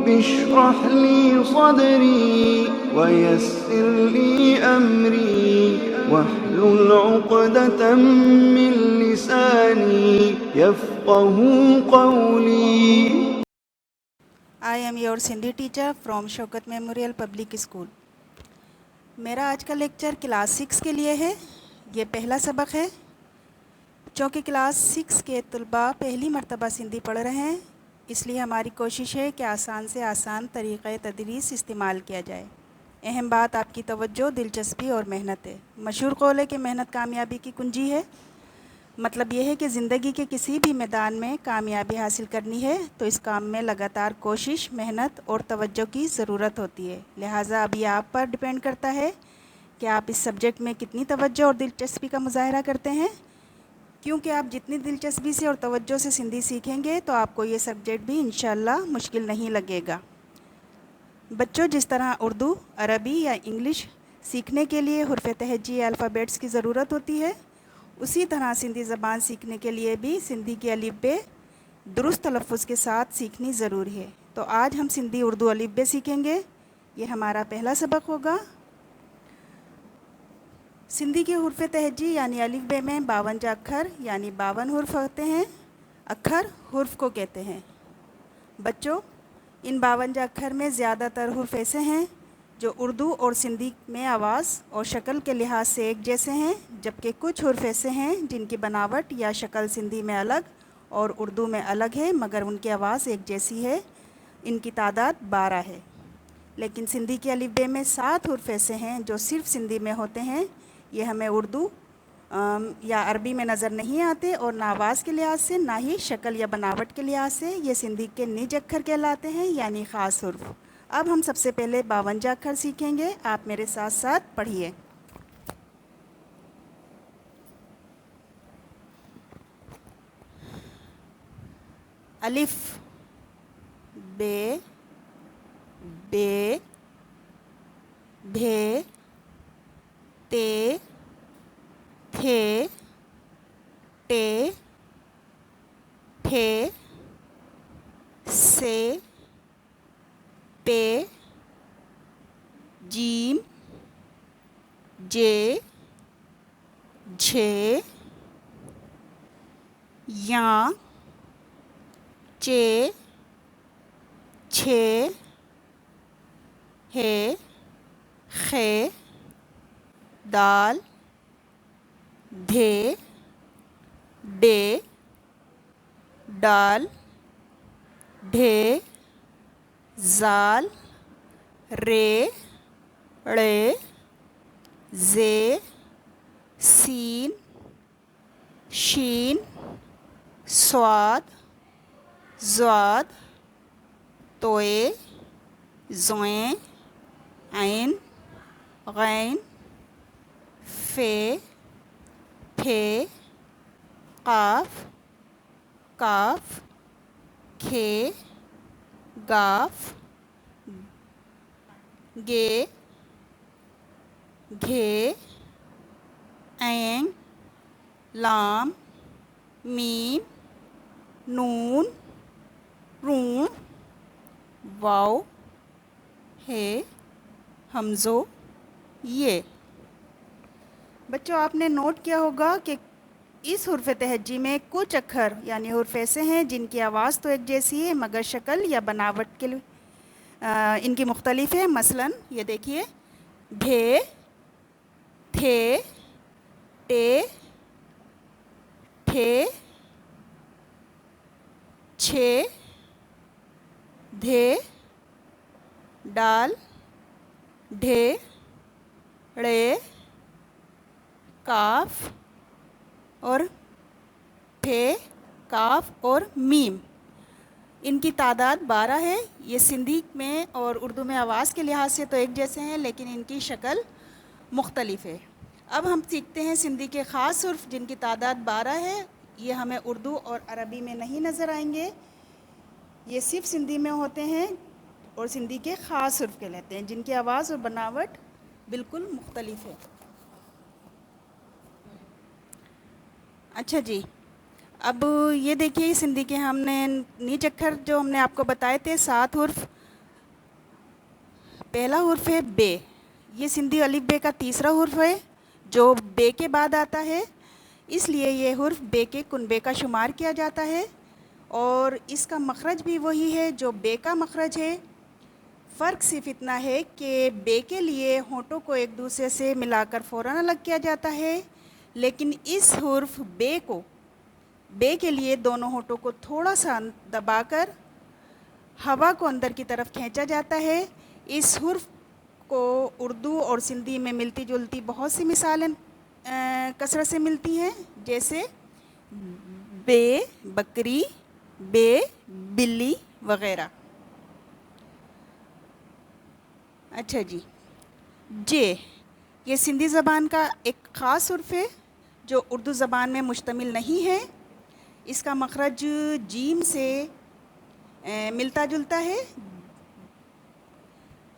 رب اشرح لي صدري ويسر لي أمري واحلل عقدة من لساني يفقه قولي. I am your Sindhi teacher from Shaukat memorial public school. میرا آج کا لیکچر کلاس 6 کے لیے ہے. یہ پہلا سبق ہے. چونکہ کلاس 6 کے طلباء پہلی مرتبہ سندھی پڑھ رہے ہیں، اس لیے ہماری کوشش ہے کہ آسان سے آسان طریقۂ تدریس استعمال کیا جائے. اہم بات آپ کی توجہ، دلچسپی اور محنت ہے. مشہور قول ہے کہ محنت کامیابی کی کنجی ہے. مطلب یہ ہے کہ زندگی کے کسی بھی میدان میں کامیابی حاصل کرنی ہے تو اس کام میں لگاتار کوشش، محنت اور توجہ کی ضرورت ہوتی ہے. لہٰذا اب یہ آپ پر ڈیپینڈ کرتا ہے کہ آپ اس سبجیکٹ میں کتنی توجہ اور دلچسپی کا مظاہرہ کرتے ہیں. کیونکہ آپ جتنی دلچسپی سے اور توجہ سے سندھی سیکھیں گے تو آپ کو یہ سبجیکٹ بھی انشاءاللہ مشکل نہیں لگے گا. بچوں، جس طرح اردو، عربی یا انگلش سیکھنے کے لیے حروف تہجی یا الفابیٹس کی ضرورت ہوتی ہے، اسی طرح سندھی زبان سیکھنے کے لیے بھی سندھی کی الف ب درست تلفظ کے ساتھ سیکھنی ضروری ہے. تو آج ہم سندھی اردو الف ب سیکھیں گے. یہ ہمارا پہلا سبق ہوگا. سندھی کے حروف تہجی یعنی الف ب میں 52 اکھر یعنی 52 حرف ہوتے ہیں. اکھر حرف کو کہتے ہیں. بچوں، ان 52 اکھر میں زیادہ تر حرف ایسے ہیں جو اردو اور سندھی میں آواز اور شکل کے لحاظ سے ایک جیسے ہیں، جبکہ کچھ حرف ایسے ہیں جن کی بناوٹ یا شکل سندھی میں الگ اور اردو میں الگ ہے، مگر ان کی آواز ایک جیسی ہے. ان کی تعداد 12 ہے. لیکن سندھی کے الف ب میں 7 حرف ایسے ہیں جو صرف سندھی میں ہوتے ہیں. یہ ہمیں اردو یا عربی میں نظر نہیں آتے اور نہ آواز کے لحاظ سے نہ ہی شکل یا بناوٹ کے لحاظ سے. یہ سندھی کے نج اکھر کہلاتے ہیں یعنی خاص حرف. اب ہم سب سے پہلے 52 اکھر سیکھیں گے. آپ میرے ساتھ ساتھ پڑھیے. الف ب ب بھ ت تھ ٹ ٹھ ث پ ج ج جھ ی چ چھ ہ خ دال دھ ڈ ڈال ڈھ زال ر ڑ ز س ش ص ض ط ظ ع غ ف پھ قاف کاف کھ گاف گ گھ ع لام میم نون ر واو ہ ہمزو یہ. بچوں، آپ نے نوٹ کیا ہوگا کہ اس حرف تہجی میں کچھ اکھر یعنی حرف ایسے ہیں جن کی آواز تو ایک جیسی ہے مگر شکل یا بناوٹ کے ان کی مختلف ہے. مثلا یہ دیکھیے: بھ تھ ٹ ٹھ چھ دھ ڈال ڈھ ڑ کاف اور پھ کاف اور میم. ان کی تعداد 12 ہے. یہ سندھی میں اور اردو میں آواز کے لحاظ سے تو ایک جیسے ہیں لیکن ان کی شکل مختلف ہے. اب ہم سیکھتے ہیں سندھی کے خاص حرف جن کی تعداد 12 ہے. یہ ہمیں اردو اور عربی میں نہیں نظر آئیں گے. یہ صرف سندھی میں ہوتے ہیں اور سندھی کے خاص حرف کہلاتے ہیں جن کی آواز اور بناوٹ بالکل مختلف ہے. اچھا جی، اب یہ دیکھیے سندھی کے ہم نے نیچ اکھر جو ہم نے آپ کو بتائے تھے 7 حرف، پہلا حرف ہے بے. یہ سندھی الف بے کا تیسرا حرف ہے جو بے کے بعد آتا ہے، اس لیے یہ حرف بے کے کنبے کا شمار کیا جاتا ہے اور اس کا مخرج بھی وہی ہے جو بے کا مخرج ہے. فرق صرف اتنا ہے کہ بے کے لیے ہونٹوں کو ایک دوسرے سے ملا کر فوراً الگ کیا جاتا ہے، لیکن اس حرف بے کے لیے دونوں ہونٹوں کو تھوڑا سا دبا کر ہوا کو اندر کی طرف کھینچا جاتا ہے. اس حرف کو اردو اور سندھی میں ملتی جلتی بہت سی مثالیں کثرت سے ملتی ہیں، جیسے بے بکری، بے بلی وغیرہ. اچھا جی، جے یہ سندھی زبان کا ایک خاص حرف ہے جو اردو زبان میں مشتمل نہیں ہے. اس کا مخرج جیم سے ملتا جلتا ہے،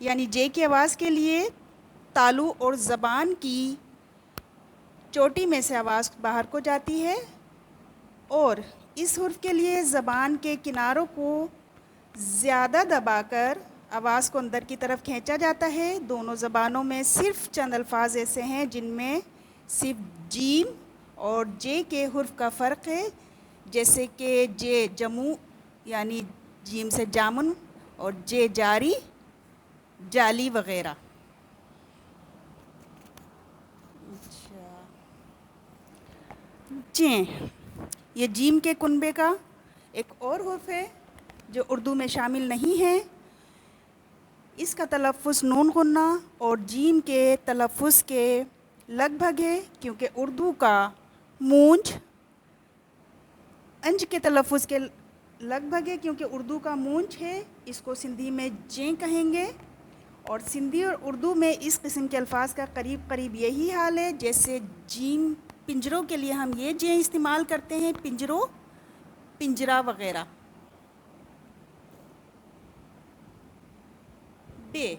یعنی جے کی آواز کے لیے تالو اور زبان کی چوٹی میں سے آواز باہر کو جاتی ہے، اور اس حرف کے لیے زبان کے کناروں کو زیادہ دبا کر آواز کو اندر کی طرف کھینچا جاتا ہے. دونوں زبانوں میں صرف چند الفاظ ایسے ہیں جن میں صرف جیم اور جے کے حرف کا فرق ہے، جیسے کہ جے جموں یعنی جیم سے جامن اور جے جاری جالی وغیرہ. چیں یہ جیم کے کنبے کا ایک اور حرف ہے جو اردو میں شامل نہیں ہے. اس کا تلفظ نون غنہ اور جیم کے تلفظ کے لگ بھگ ہے، کیونکہ اردو کا مونج انج کے تلفظ کے لگ بھگ ہے، کیونکہ اردو کا مونج ہے، اس کو سندھی میں جیں کہیں گے. اور سندھی اور اردو میں اس قسم کے الفاظ کا قریب قریب یہی حال ہے، جیسے جیم پنجروں کے لیے ہم یہ جیں استعمال کرتے ہیں، پنجروں، پنجرا وغیرہ. بے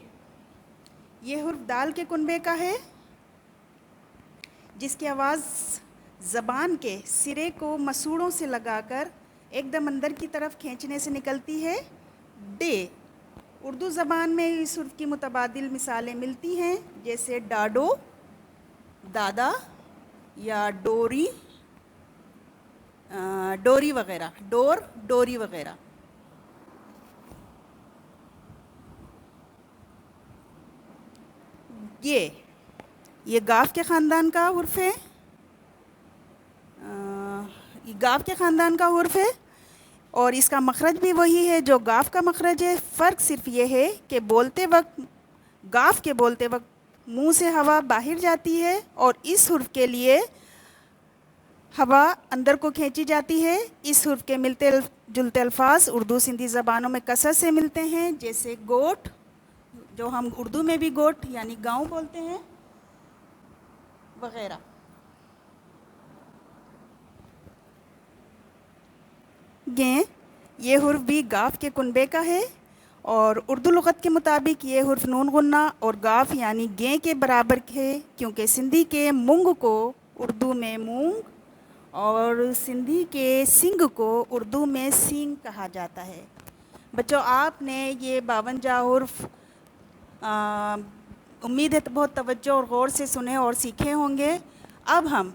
یہ حرف دال کے کنبے کا ہے جس کی آواز زبان کے سرے کو مسوڑوں سے لگا کر ایک دم اندر کی طرف کھینچنے سے نکلتی ہے. ڈے اردو زبان میں اس حرف کی متبادل مثالیں ملتی ہیں، جیسے ڈاڈو، دادا یا ڈوری، ڈوری وغیرہ، ڈور، ڈوری وغیرہ. یہ گاف کے خاندان کا حرف ہے، یہ گاف کے خاندان کا حرف ہے اور اس کا مخرج بھی وہی ہے جو گاف کا مخرج ہے. فرق صرف یہ ہے کہ بولتے وقت گاف کے بولتے وقت منہ سے ہوا باہر جاتی ہے اور اس حرف کے لیے ہوا اندر کو کھینچی جاتی ہے. اس حرف کے ملتے جلتے الفاظ اردو سندھی زبانوں میں کثرت سے ملتے ہیں، جیسے گوٹ، جو ہم اردو میں بھی گوٹ یعنی گاؤں بولتے ہیں، وغیرہ. گیں یہ حرف بھی گاف کے کنبے کا ہے اور اردو لغت کے مطابق یہ حرف نون غنہ اور گاف یعنی گیں کے برابر ہے، کیونکہ سندھی کے مونگ کو اردو میں مونگ اور سندھی کے سنگ کو اردو میں سینگ کہا جاتا ہے. بچوں آپ نے یہ 52 حرف امید ہے بہت توجہ اور غور سے سنے اور سیکھے ہوں گے. اب ہم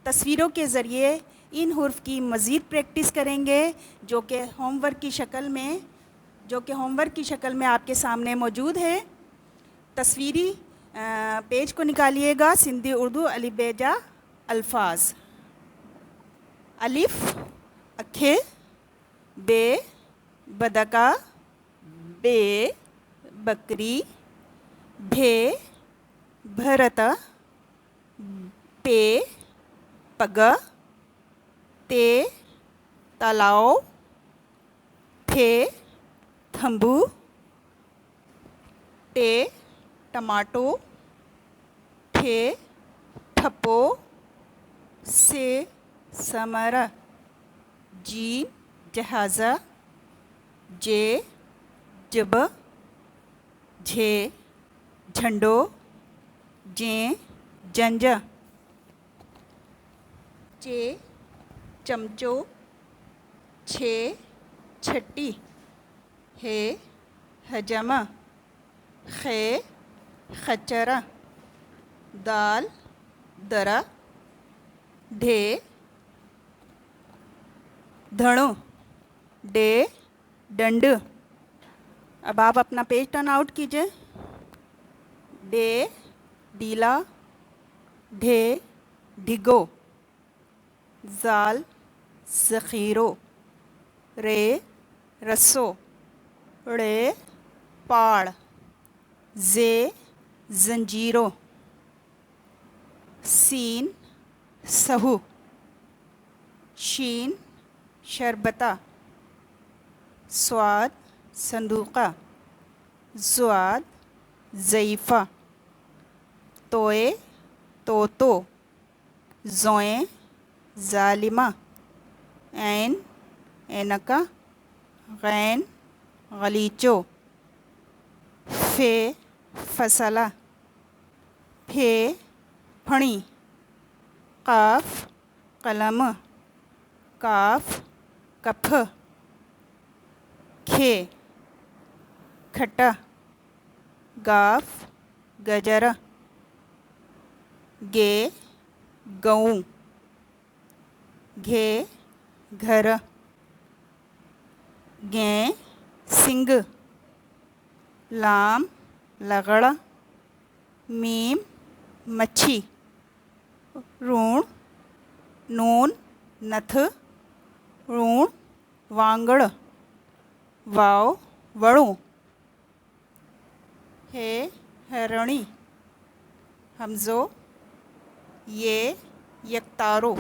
تصویروں کے ذریعے ان حرف کی مزید پریکٹس کریں گے جو کہ ہوم ورک کی شکل میں آپ کے سامنے موجود ہے. تصویری پیج کو نکالیے گا. سندھی اردو الف بے جا الفاظ: الف اکھے، بے بدکا، بے بکری، بھے بھرتا، پے پگا، تے تالاؤ، تھے تھمبو، ٹے ٹماٹو، ٹھے ٹھپو، سے سمرا، جی جہازہ، جے جب، جھے جھنڈو، جیں جنجا، چے چمچو، چھے چھٹی، ہے حجامہ، خے خچرا، دال درا، ڈھے دھڑوں، ڈے ڈنڈ۔ اب آپ اپنا پیج ٹرن آؤٹ کیجئے۔ ڈے ڈیلا، ڈھے ڈھگو، زال ذخیرو، رے رسو، ڑے پاڑ، زے زنجیرو، سین سہو، شین شربتہ، سواد صندوقہ، زواد ضعیفہ، توئے توتو، زوئیں ظالمہ، عین اینکا، غین غلیچو، فے فصلہ، پھے پھڑی، قاف قلم، کاف کپھ، کھے کھٹا، گاف گجر، گے گؤں، گھے گھر، گیں سنگ، لام لغڑ، میم مچھی، رون نون نتھ، رون وانگڑ، واو وڑوں، ہے ہرنی، ہمزو یہ یکتارو۔